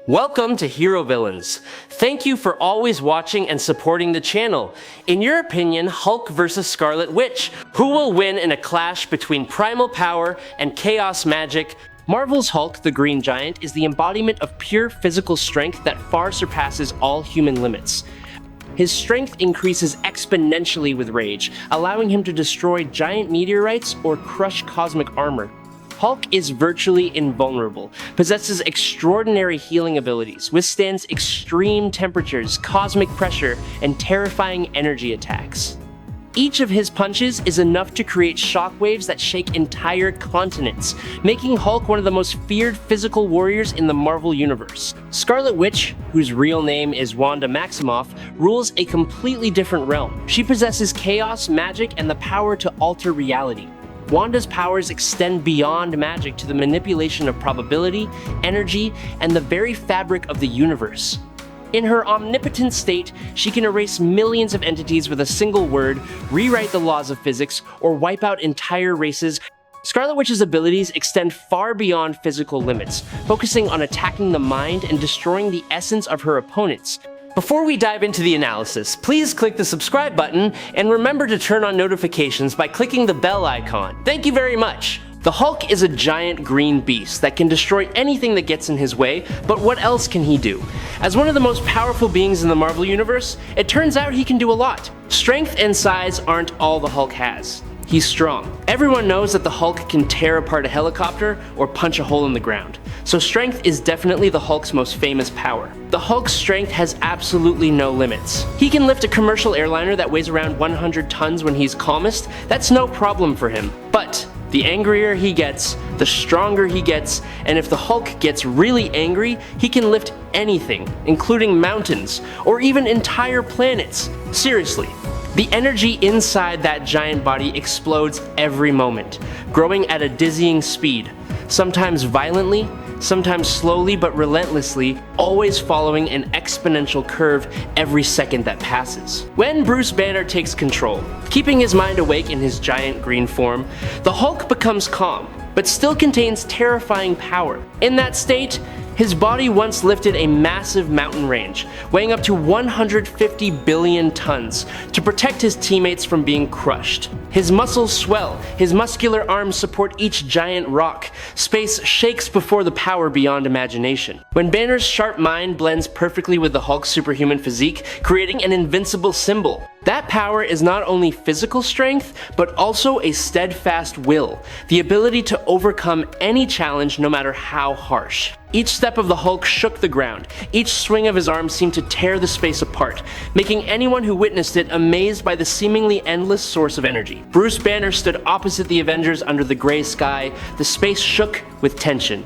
Welcome to Hero Villains. Thank you for always watching and supporting the channel. In your opinion, Hulk versus Scarlet Witch, who will win in a clash between primal power and chaos magic? Marvel's Hulk, the Green Giant, is the embodiment of pure physical strength that far surpasses all human limits. His strength increases exponentially with rage, allowing him to destroy giant meteorites or crush cosmic armor. Hulk is virtually invulnerable, possesses extraordinary healing abilities, withstands extreme temperatures, cosmic pressure, and terrifying energy attacks. Each of his punches is enough to create shockwaves that shake entire continents, making Hulk one of the most feared physical warriors in the Marvel Universe. Scarlet Witch, whose real name is Wanda Maximoff, rules a completely different realm. She possesses chaos, magic, and the power to alter reality. Wanda's powers extend beyond magic to the manipulation of probability, energy, and the very fabric of the universe. In her omnipotent state, she can erase millions of entities with a single word, rewrite the laws of physics, or wipe out entire races. Scarlet Witch's abilities extend far beyond physical limits, focusing on attacking the mind and destroying the essence of her opponents. Before we dive into the analysis, please click the subscribe button and remember to turn on notifications by clicking the bell icon. Thank you very much! The Hulk is a giant green beast that can destroy anything that gets in his way, but what else can he do? As one of the most powerful beings in the Marvel Universe, it turns out he can do a lot. Strength and size aren't all the Hulk has. He's strong. Everyone knows that the Hulk can tear apart a helicopter or punch a hole in the ground, so strength is definitely the Hulk's most famous power. The Hulk's strength has absolutely no limits. He can lift a commercial airliner that weighs around 100 tons when he's calmest. That's no problem for him. But the angrier he gets, the stronger he gets, and if the Hulk gets really angry, he can lift anything, including mountains, or even entire planets. Seriously. The energy inside that giant body explodes every moment, growing at a dizzying speed, sometimes violently, sometimes slowly but relentlessly, always following an exponential curve every second that passes. When Bruce Banner takes control, keeping his mind awake in his giant green form, the Hulk becomes calm, but still contains terrifying power. In that state, his body once lifted a massive mountain range, weighing up to 150 billion tons, to protect his teammates from being crushed. His muscles swell, his muscular arms support each giant rock. Space shakes before the power beyond imagination. When Banner's sharp mind blends perfectly with the Hulk's superhuman physique, creating an invincible symbol. That power is not only physical strength, but also a steadfast will, the ability to overcome any challenge no matter how harsh. Each step of the Hulk shook the ground. Each swing of his arm seemed to tear the space apart, making anyone who witnessed it amazed by the seemingly endless source of energy. Bruce Banner stood opposite the Avengers under the gray sky. The space shook with tension.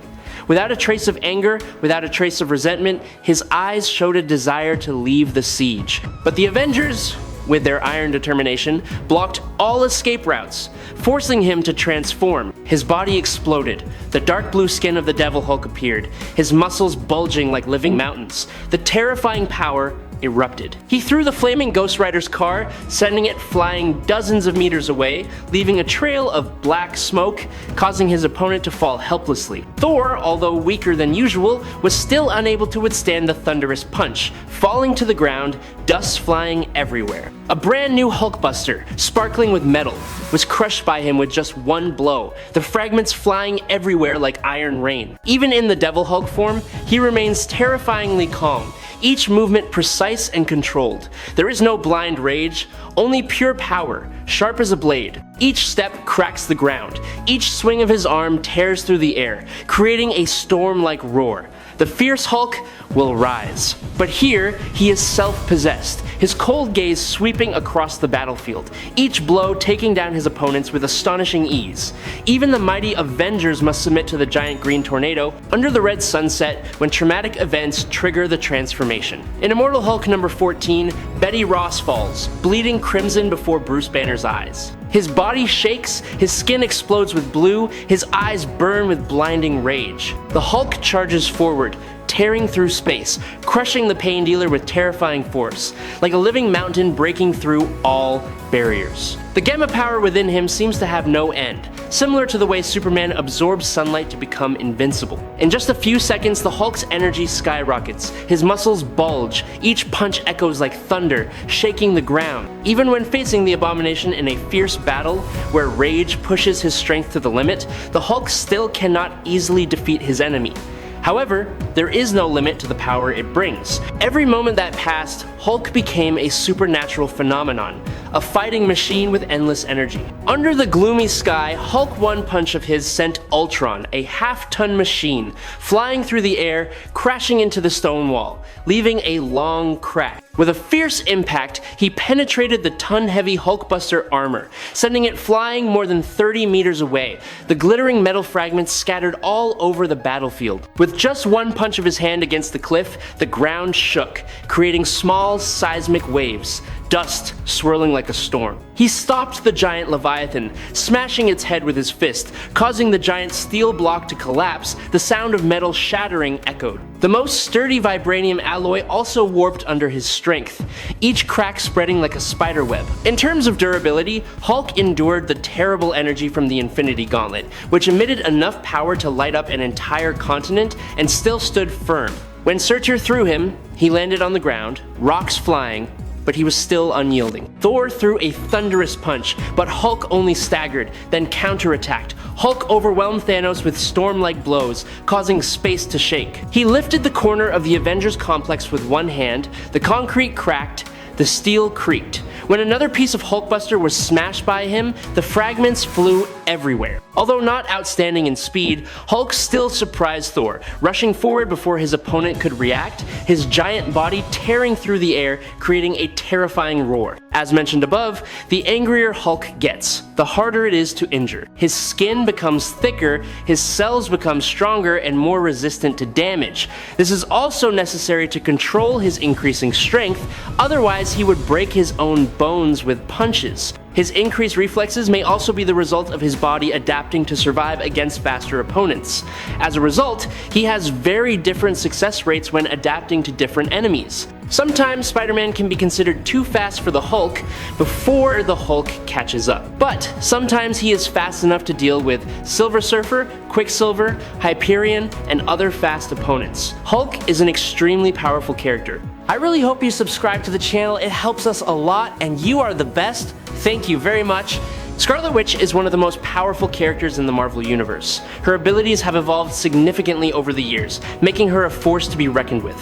Without a trace of anger, without a trace of resentment, his eyes showed a desire to leave the siege. But the Avengers, with their iron determination, blocked all escape routes, forcing him to transform. His body exploded. The dark blue skin of the Devil Hulk appeared, his muscles bulging like living mountains. The terrifying power erupted. He threw the flaming Ghost Rider's car, sending it flying dozens of meters away, leaving a trail of black smoke, causing his opponent to fall helplessly. Thor, although weaker than usual, was still unable to withstand the thunderous punch, falling to the ground, dust flying everywhere. A brand new Hulkbuster, sparkling with metal, was crushed by him with just one blow, the fragments flying everywhere like iron rain. Even in the Devil Hulk form, he remains terrifyingly calm, each movement precise and controlled. There is no blind rage, only pure power, sharp as a blade. Each step cracks the ground. Each swing of his arm tears through the air, creating a storm-like roar. The fierce Hulk will rise. But here, he is self-possessed, his cold gaze sweeping across the battlefield, each blow taking down his opponents with astonishing ease. Even the mighty Avengers must submit to the giant green tornado under the red sunset when traumatic events trigger the transformation. In Immortal Hulk number 14, Betty Ross falls, bleeding crimson before Bruce Banner's eyes. His body shakes, his skin explodes with blue, his eyes burn with blinding rage. The Hulk charges forward, tearing through space, crushing the pain dealer with terrifying force, like a living mountain breaking through all barriers. The gamma power within him seems to have no end, similar to the way Superman absorbs sunlight to become invincible. In just a few seconds, the Hulk's energy skyrockets. His muscles bulge, each punch echoes like thunder, shaking the ground. Even when facing the Abomination in a fierce battle, where rage pushes his strength to the limit, the Hulk still cannot easily defeat his enemy. However, there is no limit to the power it brings. Every moment that passed, Hulk became a supernatural phenomenon, a fighting machine with endless energy. Under the gloomy sky, Hulk one punch of his sent Ultron, a half-ton machine, flying through the air, crashing into the stone wall, leaving a long crack. With a fierce impact, he penetrated the ton-heavy Hulkbuster armor, sending it flying more than 30 meters away, the glittering metal fragments scattered all over the battlefield. With just one punch of his hand against the cliff, the ground shook, creating small seismic waves, dust swirling like a storm. He stopped the giant Leviathan, smashing its head with his fist, causing the giant steel block to collapse. The sound of metal shattering echoed. The most sturdy vibranium alloy also warped under his strength, each crack spreading like a spider web. In terms of durability, Hulk endured the terrible energy from the Infinity Gauntlet, which emitted enough power to light up an entire continent and still stood firm. When Surtur threw him, he landed on the ground, rocks flying, but he was still unyielding. Thor threw a thunderous punch, but Hulk only staggered, then counterattacked. Hulk overwhelmed Thanos with storm-like blows, causing space to shake. He lifted the corner of the Avengers complex with one hand, the concrete cracked, the steel creaked. When another piece of Hulkbuster was smashed by him, the fragments flew everywhere. Although not outstanding in speed, Hulk still surprised Thor, rushing forward before his opponent could react, his giant body tearing through the air, creating a terrifying roar. As mentioned above, the angrier Hulk gets, the harder it is to injure. His skin becomes thicker, his cells become stronger and more resistant to damage. This is also necessary to control his increasing strength, otherwise he would break his own bones with punches. His increased reflexes may also be the result of his body adapting to survive against faster opponents. As a result, he has very different success rates when adapting to different enemies. Sometimes Spider-Man can be considered too fast for the Hulk before the Hulk catches up. But sometimes he is fast enough to deal with Silver Surfer, Quicksilver, Hyperion, and other fast opponents. Hulk is an extremely powerful character. I really hope you subscribe to the channel, it helps us a lot and you are the best. Thank you very much. Scarlet Witch is one of the most powerful characters in the Marvel Universe. Her abilities have evolved significantly over the years, making her a force to be reckoned with.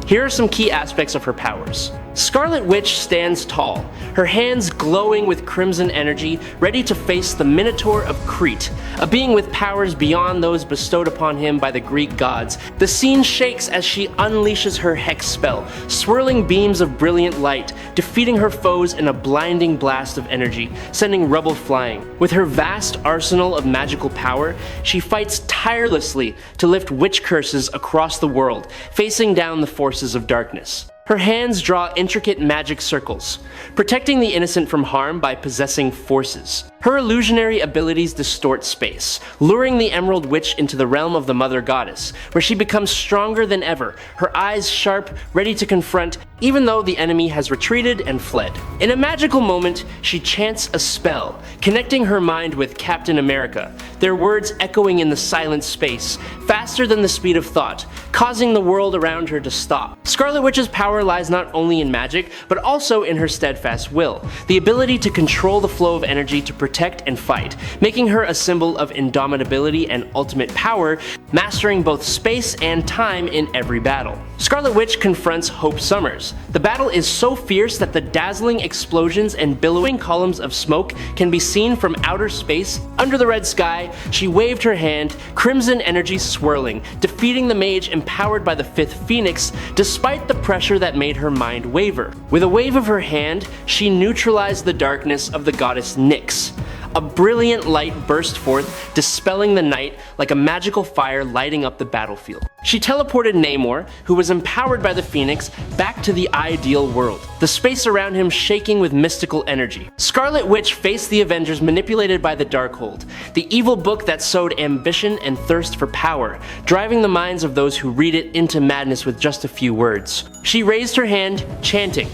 Here are some key aspects of her powers. Scarlet Witch stands tall, her hands glowing with crimson energy, ready to face the Minotaur of Crete, a being with powers beyond those bestowed upon him by the Greek gods. The scene shakes as she unleashes her hex spell, swirling beams of brilliant light, defeating her foes in a blinding blast of energy, sending rubble flying. With her vast arsenal of magical power, she fights tirelessly to lift witch curses across the world, facing down the forces of darkness. Her hands draw intricate magic circles, protecting the innocent from harm by possessing forces. Her illusionary abilities distort space, luring the Emerald Witch into the realm of the Mother Goddess, where she becomes stronger than ever, her eyes sharp, ready to confront, even though the enemy has retreated and fled. In a magical moment, she chants a spell, connecting her mind with Captain America, their words echoing in the silent space, faster than the speed of thought, causing the world around her to stop. Scarlet Witch's power lies not only in magic, but also in her steadfast will, the ability to control the flow of energy to protect and fight, making her a symbol of indomitability and ultimate power, mastering both space and time in every battle. Scarlet Witch confronts Hope Summers. The battle is so fierce that the dazzling explosions and billowing columns of smoke can be seen from outer space. Under the red sky, she waved her hand, crimson energy swirling, defeating the mage empowered by the fifth Phoenix, despite the pressure that made her mind waver. With a wave of her hand, she neutralized the darkness of the goddess Nyx. A brilliant light burst forth, dispelling the night like a magical fire lighting up the battlefield. She teleported Namor, who was empowered by the Phoenix, back to the ideal world, the space around him shaking with mystical energy. Scarlet Witch faced the Avengers manipulated by the Darkhold, the evil book that sowed ambition and thirst for power, driving the minds of those who read it into madness with just a few words. She raised her hand, chanting.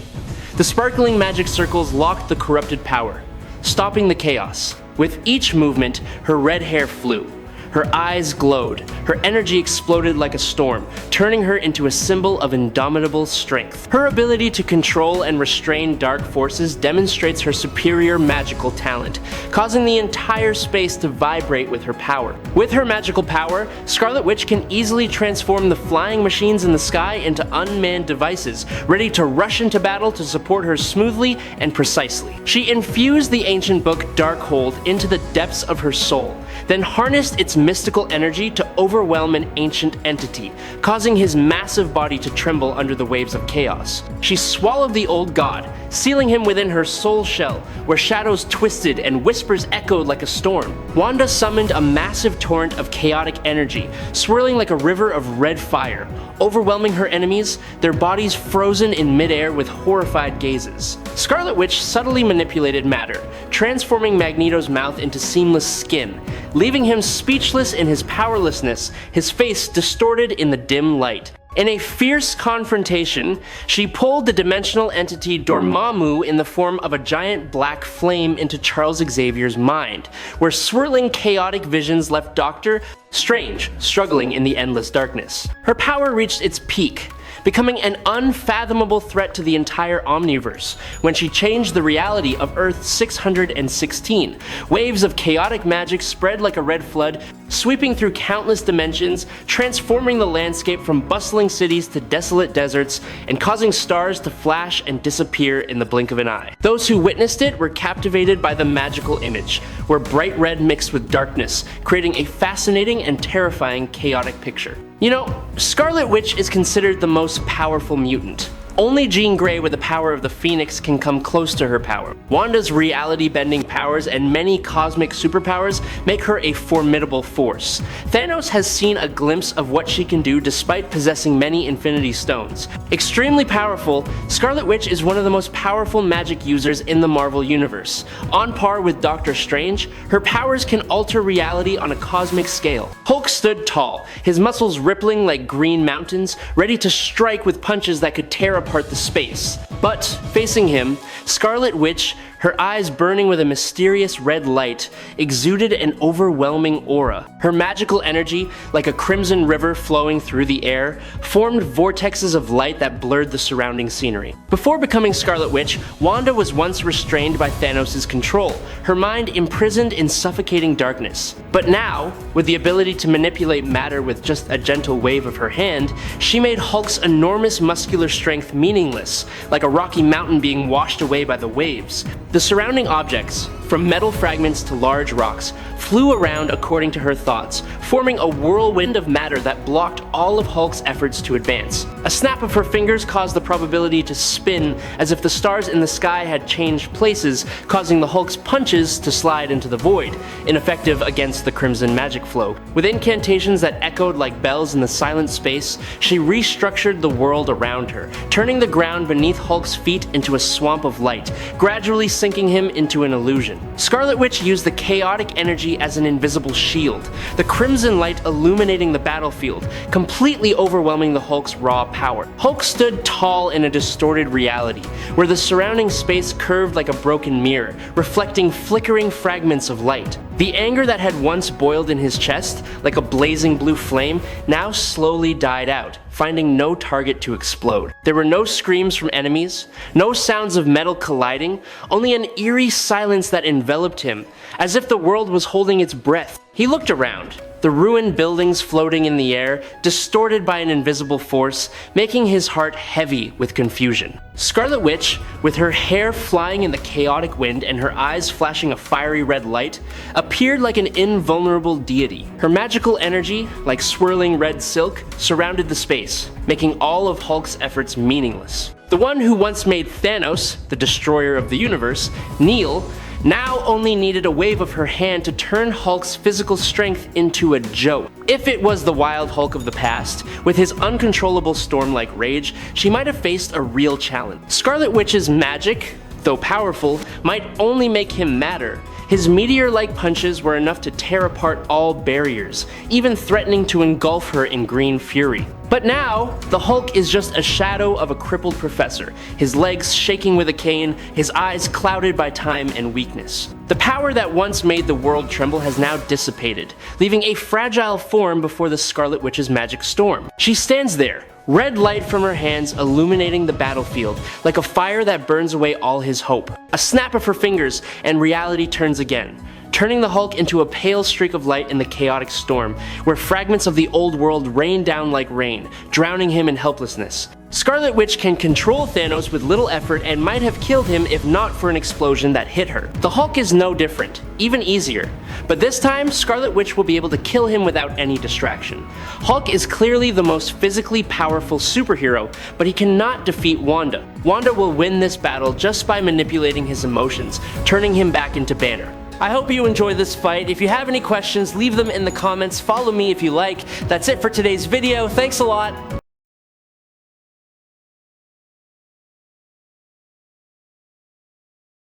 The sparkling magic circles locked the corrupted power, stopping the chaos. With each movement, her red hair flew. Her eyes glowed, her energy exploded like a storm, turning her into a symbol of indomitable strength. Her ability to control and restrain dark forces demonstrates her superior magical talent, causing the entire space to vibrate with her power. With her magical power, Scarlet Witch can easily transform the flying machines in the sky into unmanned devices, ready to rush into battle to support her smoothly and precisely. She infused the ancient book Darkhold into the depths of her soul, then harnessed its mystical energy to overwhelm an ancient entity, causing his massive body to tremble under the waves of chaos. She swallowed the old god, sealing him within her soul shell, where shadows twisted and whispers echoed like a storm. Wanda summoned a massive torrent of chaotic energy, swirling like a river of red fire, overwhelming her enemies, their bodies frozen in midair with horrified gazes. Scarlet Witch subtly manipulated matter, transforming Magneto's mouth into seamless skin, leaving him speechless in his powerlessness, his face distorted in the dim light. In a fierce confrontation, she pulled the dimensional entity Dormammu in the form of a giant black flame into Charles Xavier's mind, where swirling chaotic visions left Doctor Strange struggling in the endless darkness. Her power reached its peak, becoming an unfathomable threat to the entire Omniverse when she changed the reality of Earth 616. Waves of chaotic magic spread like a red flood, sweeping through countless dimensions, transforming the landscape from bustling cities to desolate deserts, and causing stars to flash and disappear in the blink of an eye. Those who witnessed it were captivated by the magical image, where bright red mixed with darkness, creating a fascinating and terrifying chaotic picture. You know, Scarlet Witch is considered the most powerful mutant. Only Jean Grey with the power of the Phoenix can come close to her power. Wanda's reality-bending powers and many cosmic superpowers make her a formidable force. Thanos has seen a glimpse of what she can do despite possessing many Infinity Stones. Extremely powerful, Scarlet Witch is one of the most powerful magic users in the Marvel Universe. On par with Doctor Strange, her powers can alter reality on a cosmic scale. Hulk stood tall, his muscles rippling like green mountains, ready to strike with punches that could tear apart the space. But facing him, Scarlet Witch, her eyes burning with a mysterious red light, exuded an overwhelming aura. Her magical energy, like a crimson river flowing through the air, formed vortexes of light that blurred the surrounding scenery. Before becoming Scarlet Witch, Wanda was once restrained by Thanos' control, her mind imprisoned in suffocating darkness. But now, with the ability to manipulate matter with just a gentle wave of her hand, she made Hulk's enormous muscular strength meaningless, like a rocky mountain being washed away by the waves. The surrounding objects, from metal fragments to large rocks, flew around according to her thoughts, forming a whirlwind of matter that blocked all of Hulk's efforts to advance. A snap of her fingers caused the probability to spin as if the stars in the sky had changed places, causing the Hulk's punches to slide into the void, ineffective against the crimson magic flow. With incantations that echoed like bells in the silent space, she restructured the world around her, turning the ground beneath Hulk's feet into a swamp of light, gradually sinking him into an illusion. Scarlet Witch used the chaotic energy as an invisible shield, the crimson light illuminating the battlefield, completely overwhelming the Hulk's raw power. Hulk stood tall in a distorted reality, where the surrounding space curved like a broken mirror, reflecting flickering fragments of light. The anger that had once boiled in his chest, like a blazing blue flame, now slowly died out, finding no target to explode. There were no screams from enemies, no sounds of metal colliding, only an eerie silence that enveloped him, as if the world was holding its breath. He looked around, the ruined buildings floating in the air, distorted by an invisible force, making his heart heavy with confusion. Scarlet Witch, with her hair flying in the chaotic wind and her eyes flashing a fiery red light, appeared like an invulnerable deity. Her magical energy, like swirling red silk, surrounded the space, making all of Hulk's efforts meaningless. The one who once made Thanos, the destroyer of the universe, kneel, now only needed a wave of her hand to turn Hulk's physical strength into a joke. If it was the wild Hulk of the past, with his uncontrollable storm-like rage, she might have faced a real challenge. Scarlet Witch's magic, though powerful, might only make him madder. His meteor-like punches were enough to tear apart all barriers, even threatening to engulf her in green fury. But now, the Hulk is just a shadow of a crippled professor, his legs shaking with a cane, his eyes clouded by time and weakness. The power that once made the world tremble has now dissipated, leaving a fragile form before the Scarlet Witch's magic storm. She stands there, red light from her hands illuminating the battlefield, like a fire that burns away all his hope. A snap of her fingers, and reality turns again, turning the Hulk into a pale streak of light in the chaotic storm, where fragments of the old world rain down like rain, drowning him in helplessness. Scarlet Witch can control Thanos with little effort and might have killed him if not for an explosion that hit her. The Hulk is no different, even easier. But this time, Scarlet Witch will be able to kill him without any distraction. Hulk is clearly the most physically powerful superhero, but he cannot defeat Wanda. Wanda will win this battle just by manipulating his emotions, turning him back into Banner. I hope you enjoyed this fight. If you have any questions, leave them in the comments. Follow me if you like. That's it for today's video. Thanks a lot.